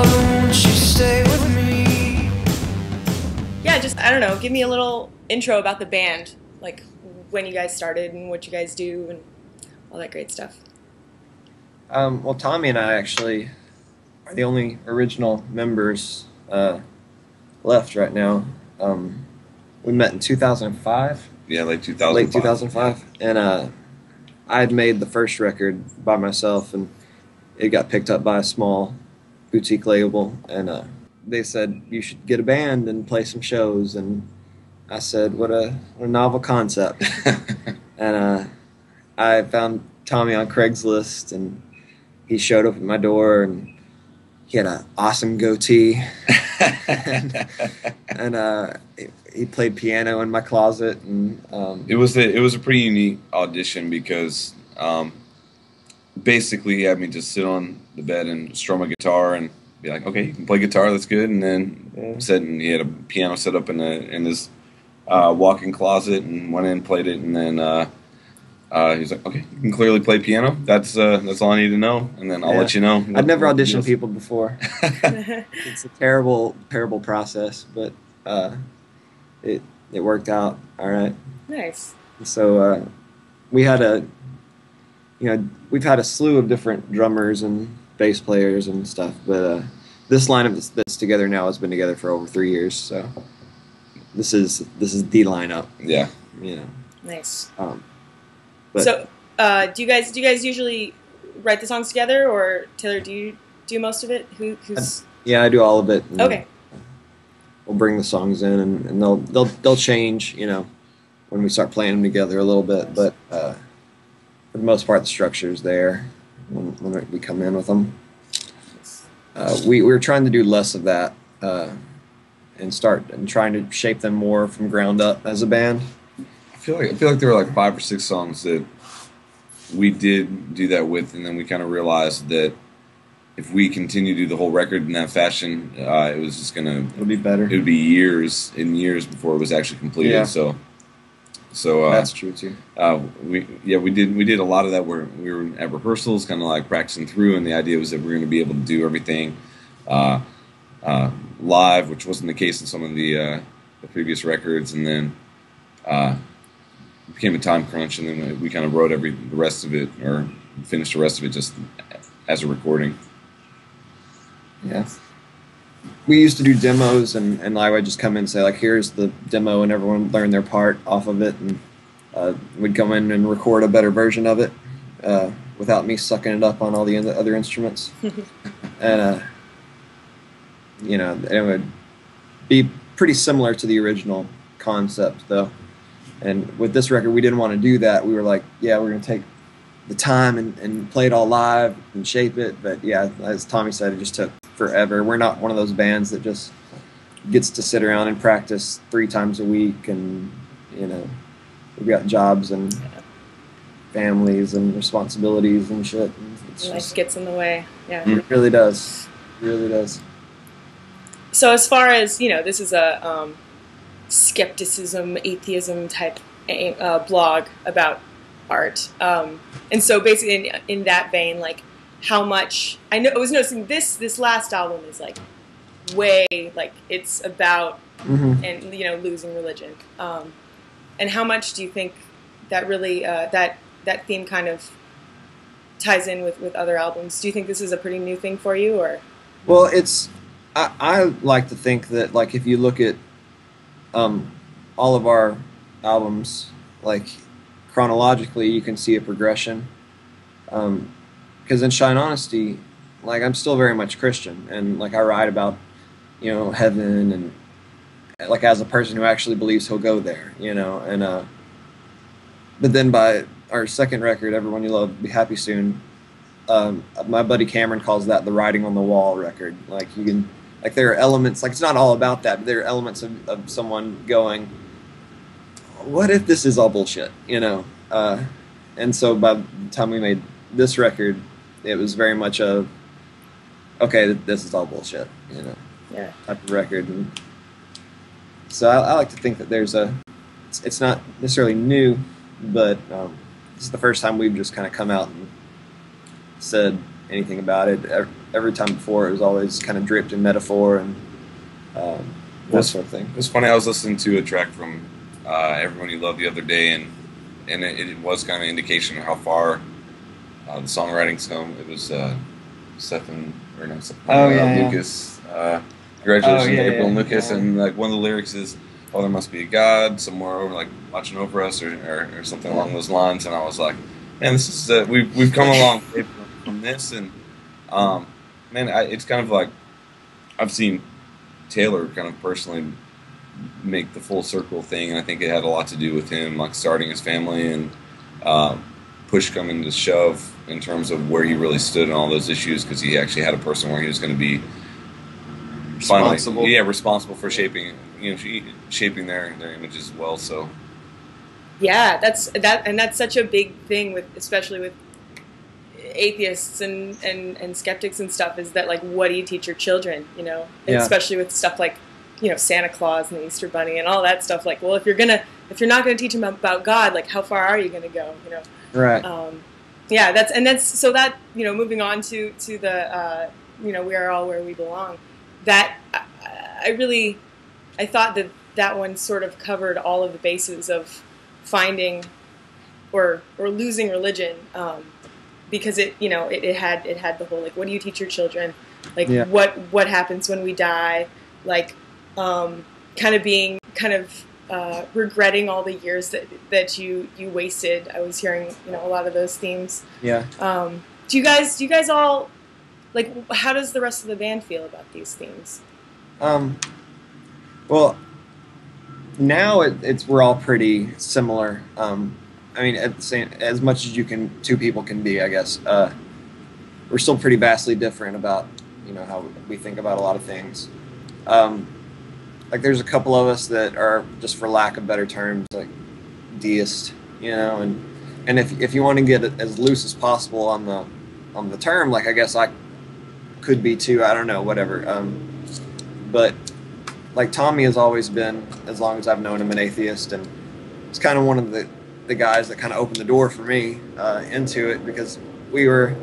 won't you stay with me? Yeah, just, I don't know, give me a little intro about the band, like when you guys started and what you guys do and all that great stuff. Well, Tommy and I actually are the only original members left right now. We met in 2005. Yeah, late 2005. Late 2005. And I had made the first record by myself, and it got picked up by a small boutique label. And they said, you should get a band and play some shows. And I said, what a novel concept. And I found Tommy on Craigslist, and he showed up at my door, and he had an awesome goatee. and he played piano in my closet, and it was a pretty unique audition because basically he had me just sit on the bed and strum a guitar and be like, okay, you can play guitar, that's good. And then he had a piano set up in his walk-in closet, and went in and played it, and then he was like, okay, you can clearly play piano. That's all I need to know, and then I'll let you know. I'd never auditioned people before. It's a terrible process, but it worked out all right. Nice. So we've had a slew of different drummers and bass players and stuff, but this lineup that's together now has been together for over 3 years. So this is the lineup. Yeah. You know. Nice. So, do you guys usually write the songs together, or Taylor, do you do most of it? Who's? Yeah, I do all of it. Okay. We'll bring the songs in, and they'll change, when we start playing them together a little bit. But for the most part, the structure's there when we come in with them. We're trying to do less of that and trying to shape them more from ground up as a band. I feel like there were like 5 or 6 songs that we did do that with, and then we kind of realized that if we continue to do the whole record in that fashion, it was just it'll be better. It would be years and years before it was actually completed. Yeah. So that's true too. We did a lot of that where we were at rehearsals, kind of like practicing through, and the idea was that we were going to be able to do everything live, which wasn't the case in some of the previous records, and then. It became a time crunch, and then we kind of wrote the rest of it, or finished the rest of it just as a recording. Yeah. We used to do demos, and I would just come in and say, like, here's the demo, and everyone would learn their part off of it, and we'd come in and record a better version of it without me sucking it up on all the other instruments. And, it would be pretty similar to the original concept, though. And with this record, we didn't want to do that. We were like, yeah, we're going to take the time and play it all live and shape it. But yeah, as Tommy said, it just took forever. We're not one of those bands that just gets to sit around and practice 3 times a week. And, we've got jobs and families and responsibilities and shit. Life gets in the way. Yeah. It really does. It really does. So as far as, this is a skepticism, atheism type blog about art. And so basically in that vein, like how much, I was noticing this last album is like way, like it's about, and losing religion. And how much do you think that really, that theme kind of ties in with other albums? Do you think this is a pretty new thing for you, or? Well, I like to think that, like, if you look at all of our albums, like, chronologically, you can see a progression. Because in Shine Honesty, like, I'm still very much Christian, and, like, I write about, heaven, and, like, as a person who actually believes he'll go there, and, but then by our second record, Everyone You Love, Be Happy Soon, my buddy Cameron calls that the writing on the wall record. Like, you can, like, there are elements, like, it's not all about that, but there are elements of someone going, what if this is all bullshit, and so by the time we made this record, it was very much a, okay, this is all bullshit, yeah, type of record. And so I like to think that it's not necessarily new, but this is the first time we've just kind of come out and said anything about it. every time before it was always kind of dripped in metaphor and that sort of thing. It was funny. I was listening to a track from "Everyone You Love" the other day, and it was kind of an indication of how far the songwriting's come. It was Lucas. Congratulations, April and Lucas, and like one of the lyrics is, "Oh, there must be a God somewhere over, like watching over us," or something along those lines. And I was like, man, this is we've come a long way from this, and man, it's kind of like I've seen Taylor kind of personally make the full circle thing, and I think it had a lot to do with him like starting his family and push coming to shove in terms of where he really stood on all those issues, because he actually had a person where he was going to be responsible for shaping their image as well. So yeah, that's such a big thing with, especially with atheists and skeptics and stuff, is that like, what do you teach your children, especially with stuff like Santa Claus and the Easter Bunny and all that stuff. Like, well, if you're not gonna teach them about God, like how far are you gonna go, right? Yeah, that's so that moving on to the we are all where we belong, that I thought that one sort of covered all of the bases of finding or losing religion, because it had the whole, like, what do you teach your children, like what happens when we die, like kind of regretting all the years that you wasted. I was hearing a lot of those themes. Yeah. Do you guys all, like, how does the rest of the band feel about these themes? Well, now we're all pretty similar. I mean, at the same, as much as two people can be, I guess. We're still pretty vastly different about how we think about a lot of things. Like, there's a couple of us that are, just for lack of better terms, like deist, and if you want to get it as loose as possible on the term, like, I guess I could be too. I don't know, whatever. But like, Tommy has always been, as long as I've known him, an atheist, and it's kind of one of the guys that kind of opened the door for me into it, because we were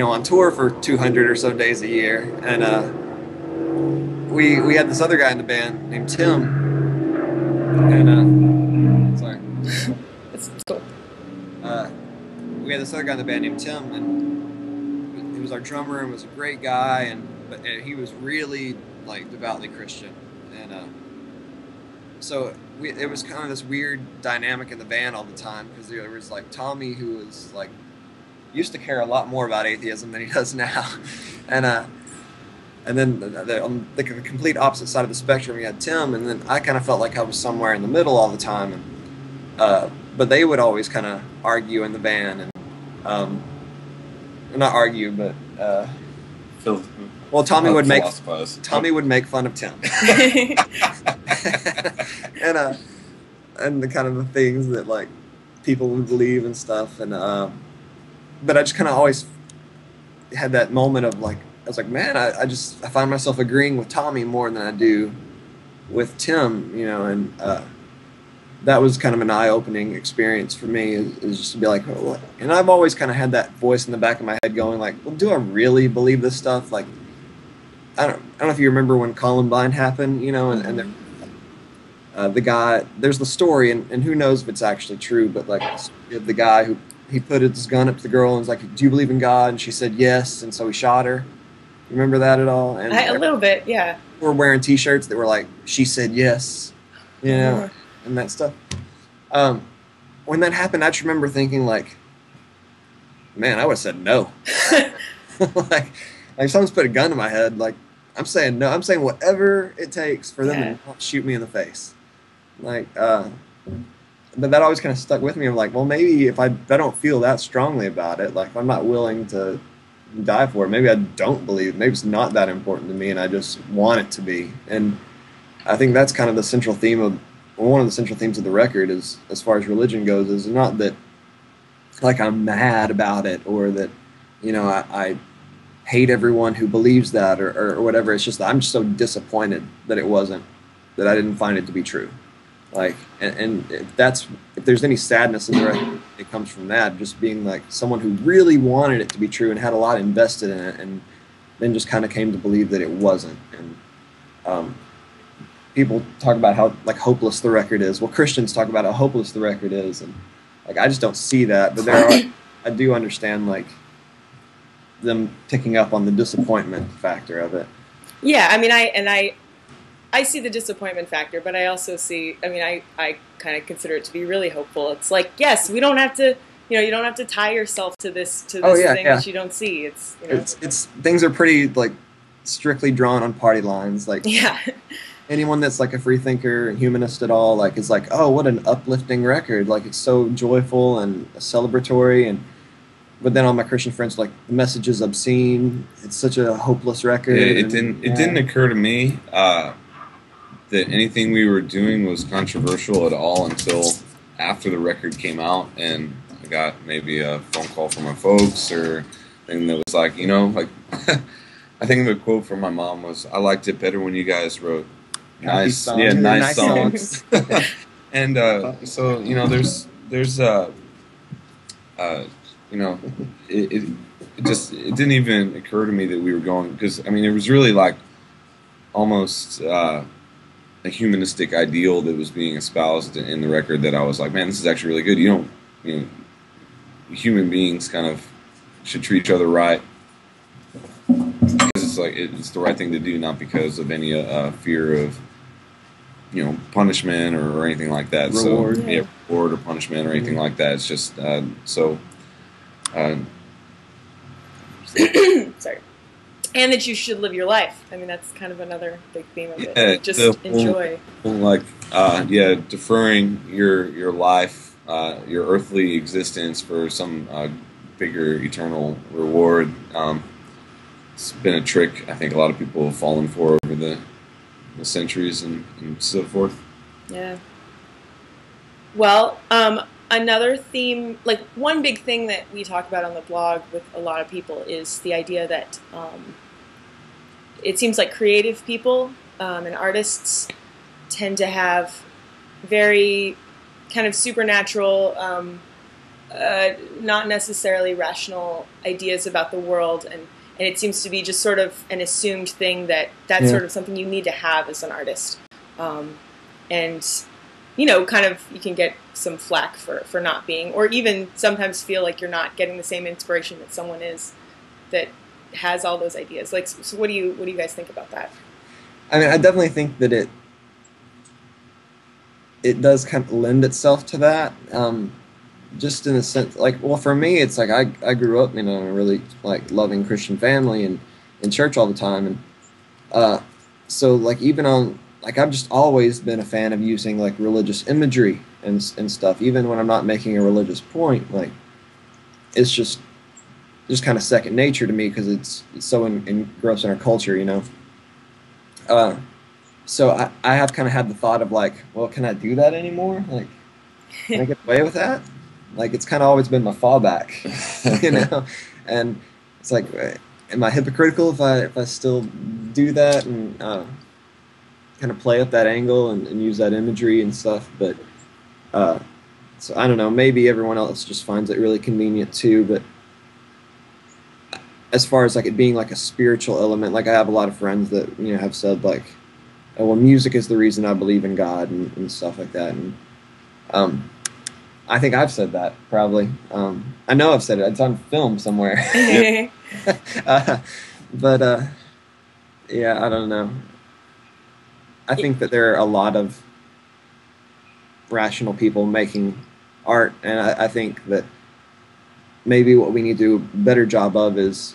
on tour for 200 or so days a year, and we had this other guy in the band named Tim, and sorry, It's cool. We had this other guy in the band named Tim, and he was our drummer and was a great guy, but he was really, like, devoutly Christian, and so it was kind of this weird dynamic in the band all the time, because there was, like, Tommy, who was, like, used to care a lot more about atheism than he does now, and then on the complete opposite side of the spectrum, we had Tim, and then I kind of felt like I was somewhere in the middle all the time, and but they would always kind of argue in the band, and not argue, but well, Tommy would make fun of Tim, and the kind of the things that, like, people would believe and stuff, and but I just kind of always had that moment of, like, I was like, man, I find myself agreeing with Tommy more than I do with Tim, and that was kind of an eye-opening experience for me, is just to be like, oh, and I've always kind of had that voice in the back of my head going, like, well, do I really believe this stuff? Like, I don't know if you remember when Columbine happened, and the guy, there's the story, and who knows if it's actually true, but, like, the guy who, he put his gun up to the girl and was like, do you believe in God? And she said yes, and so he shot her. Remember that at all? And a little bit, yeah. We're wearing T-shirts that were like, she said yes, and that stuff. When that happened, I just remember thinking, like, man, I would have said no. like someone's put a gun to my head, like, I'm saying no. I'm saying whatever it takes for them to not shoot me in the face. Like, but that always kind of stuck with me. I'm like, well, maybe if I don't feel that strongly about it, like, if I'm not willing to die for it, maybe I don't believe, maybe it's not that important to me, and I just want it to be. And I think that's kind of the central theme of, one of the central themes of the record, is, as far as religion goes, is not that, like, I'm mad about it, or that, I hate everyone who believes that, or whatever. It's just that I'm just so disappointed that that I didn't find it to be true. Like, and if there's any sadness in the record, it comes from that, just being, like, someone who really wanted it to be true and had a lot invested in it, and then just kind of came to believe that it wasn't. And people talk about how like hopeless the record is. Well, Christians talk about how hopeless the record is, and like I just don't see that. But I do understand like them picking up on the disappointment factor of it. Yeah, I mean, I see the disappointment factor, but I also see, I mean, I kind of consider it to be really hopeful. It's like, yes, we don't have to, you don't have to tie yourself to this thing that you don't see. It's, it's things are pretty like strictly drawn on party lines. Like, yeah. Anyone that's like a free thinker and humanist at all, like, is like, oh, what an uplifting record. Like, it's so joyful and celebratory. But then all my Christian friends are like, the message is obscene. It's such a hopeless record. It didn't occur to me that anything we were doing was controversial at all until after the record came out, and I got maybe a phone call from my folks or thing that was like, like I think the quote from my mom was, "I liked it better when you guys wrote nice songs." And so there's it didn't even occur to me that we were going, because I mean it was really like almost a humanistic ideal that was being espoused in the record that I was like, man, this is actually really good. Human beings kind of should treat each other right because it's the right thing to do, not because of any fear of punishment or anything like that. Reward. So reward or punishment or anything like that. It's just sorry. And that you should live your life. I mean, that's kind of another big theme of it. Yeah, Just enjoy. Deferring your life, your earthly existence for some bigger eternal reward. It's been a trick I think a lot of people have fallen for over the centuries and so forth. Yeah. Well, another theme, like one big thing that we talk about on the blog with a lot of people is the idea that it seems like creative people and artists tend to have very kind of supernatural, not necessarily rational ideas about the world, and it seems to be just sort of an assumed thing that's sort of something you need to have as an artist. And kind of you can get some flack for not being, or even sometimes feel like you're not getting the same inspiration that someone is that has all those ideas. Like, so what do you guys think about that? I mean, I definitely think that it does kind of lend itself to that. Just in a sense, like, well, for me, it's like I grew up in a really like loving Christian family and in church all the time, and so like even on like I've just always been a fan of using like religious imagery and stuff, even when I'm not making a religious point. Like it's just kind of second nature to me because it's so engrossed in our culture, So I have kind of had the thought of like, well, can I do that anymore? Like, can I get away with that? Like, it's kind of always been my fallback, And it's like, am I hypocritical if I still do that and kind of play up that angle and use that imagery and stuff? But so I don't know. Maybe everyone else just finds it really convenient too. But as far as like it being like a spiritual element, like I have a lot of friends that have said like, oh, well, music is the reason I believe in God and stuff like that. And I think I've said that probably. I know I've said it. It's on film somewhere. But yeah, I don't know. I think that there are a lot of rational people making art, and I think that maybe what we need to do a better job of is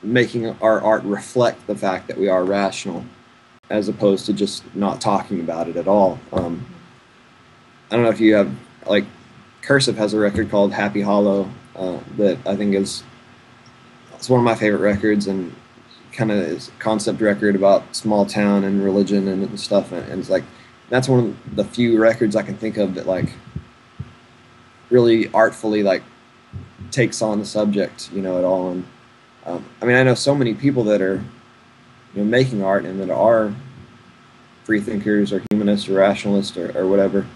making our art reflect the fact that we are rational, as opposed to just not talking about it at all. I don't know if you have, like, Cursive has a record called Happy Hollow that I think it's one of my favorite records, and kind of is a concept record about small town and religion and stuff, and it's like that's one of the few records I can think of that like really artfully like takes on the subject at all. And I mean, I know so many people that are making art and that are free thinkers or humanists or rationalists or whatever,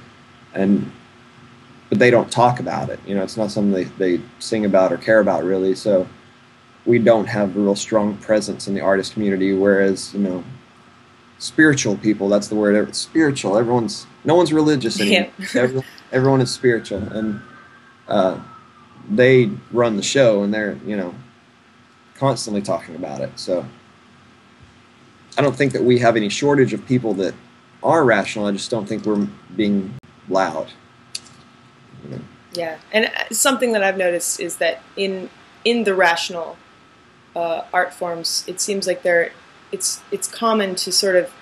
but they don't talk about it. It's not something they sing about or care about really. So we don't have a real strong presence in the artist community, whereas, you know, spiritual people, that's the word, spiritual, no one's religious anymore. Yeah. Everyone is spiritual, and they run the show, and they're, you know, constantly talking about it. So I don't think that we have any shortage of people that are rational. I just don't think we're being loud. You know? Yeah, and something that I've noticed is that in the rational art forms, it seems like it's common to sort of,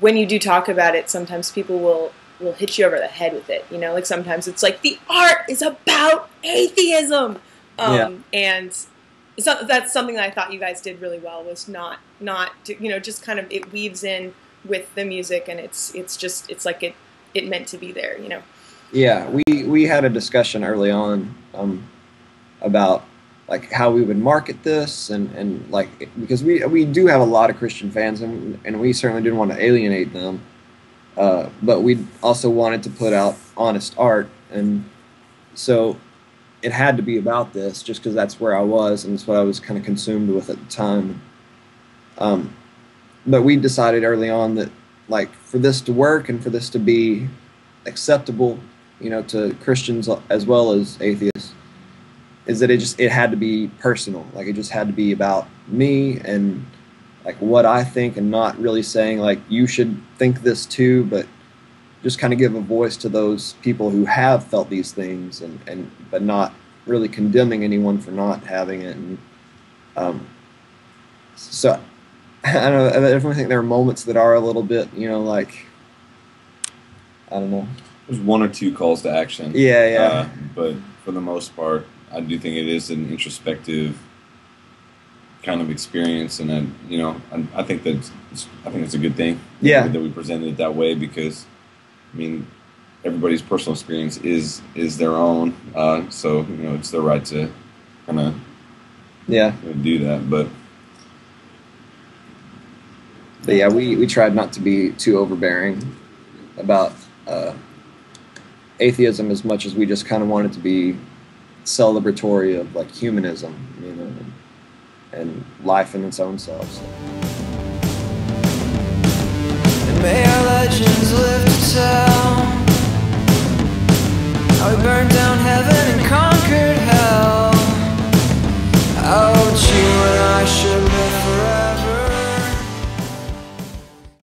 when you do talk about it, sometimes people will hit you over the head with it. You know, like sometimes it's like the art is about atheism, and that's something that I thought you guys did really well, was not you know, just kind of, it weaves in with the music, and it's like it meant to be there, you know. Yeah, we had a discussion early on about like how we would market this, and like, because we do have a lot of Christian fans, and we certainly didn't want to alienate them, but we also wanted to put out honest art, and so it had to be about this, just because that's where I was, and it's what I was kind of consumed with at the time. But we decided early on that, like, for this to work and for this to be acceptable, you know, to Christians as well as atheists, is that it had to be personal. Like, it just had to be about me and like what I think, and not really saying like you should think this too, but just kind of give a voice to those people who have felt these things, and but not really condemning anyone for not having it. And so I don't know, I definitely think there are moments that are a little bit, you know, like, I don't know. There's one or two calls to action. Yeah. But for the most part, I do think it is an introspective kind of experience, and then, you know, I think it's a good thing. Yeah. That we presented it that way, because, I mean, everybody's personal experience is their own. So, you know, it's their right to kind of do that. But yeah, we tried not to be too overbearing about atheism, as much as we just kind of wanted to be celebratory of like humanism, you know, and life in its own self. So. And may our legends live to tell how we burned